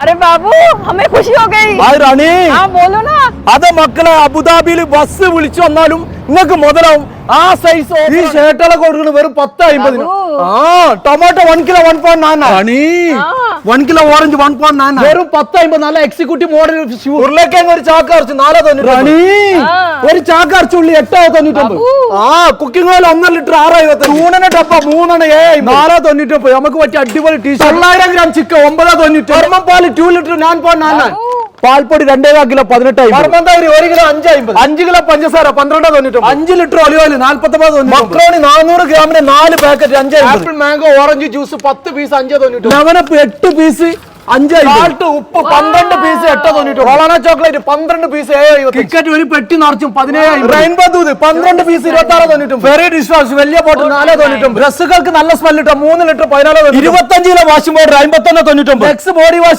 अरे बाबू हमें खुशी हो गई। रानी हाँ बोलो ना। അത് മക്കളെ അബുദാബിയിൽ ബസ് വിളിച്ചു വന്നാലും നിങ്ങൾക്ക് മുതലാവും ആ സൈസ് ഈ ഷർട്ടുകളെ കൊടുക്കുന്നത് വെറും 10.50 ടൊമാറ്റോ 1 കിലോ 1.9 1 കിലോ ഓറഞ്ച് 1.9 വെറും 10.50 നല്ല എക്സിക്യൂട്ടീവ് മോഡൽ ഉരുളക്കിഴങ്ങ് ഒരു ചാക്ക് അരച്ച് 4.90 ഒരു ചാക്ക് അരച്ചുള്ളി 8.99 കുക്കിംഗ് ഓയിൽ 1 ലിറ്റർ 6.50 തൂണിന് ഡബ്ബ 3.99 നമുക്ക് പറ്റിയ അടിപൊളി ടീഷർട്ട് 900 ഗ്രാം ചിക്കൻ 9.90 പാല് 2 ലിറ്റർ 9.99 പാൽപ്പൊടി 2.5 കിലോ 18 1 കിലോ 5.50 5 കിലോ പഞ്ചസാര 12.90 5 ലിറ്റർ ഒലിവ് ഓയിൽ 49.90 മക്രോണി 400 ഗ്രാമിന് 4 packet 5.50 apple mango orange juice 10 piece 5.90 ലെമനപ്പ് 8 പീസ് 5.50 ഉപ്പ് 12 പീസ് 8.90 റോളാന ചോക്ലേറ്റ് 12 പീസ് 7.50 ടിക്കറ്റ് ഒരു പെട്ടി നിറച്ചും 17 റെയിൻബോ ദൂത് 12 പീസ് 26.90 ഫെറി ഡിഷ് വാഷ് വലിയ ബോട്ടിൽ 4.90 ഡ്രസ്സുകൾക്ക് നല്ല സ്മെൽ ഇട്ടോ 3 litre 14.90 25 kilo washing powder 51.90 X body wash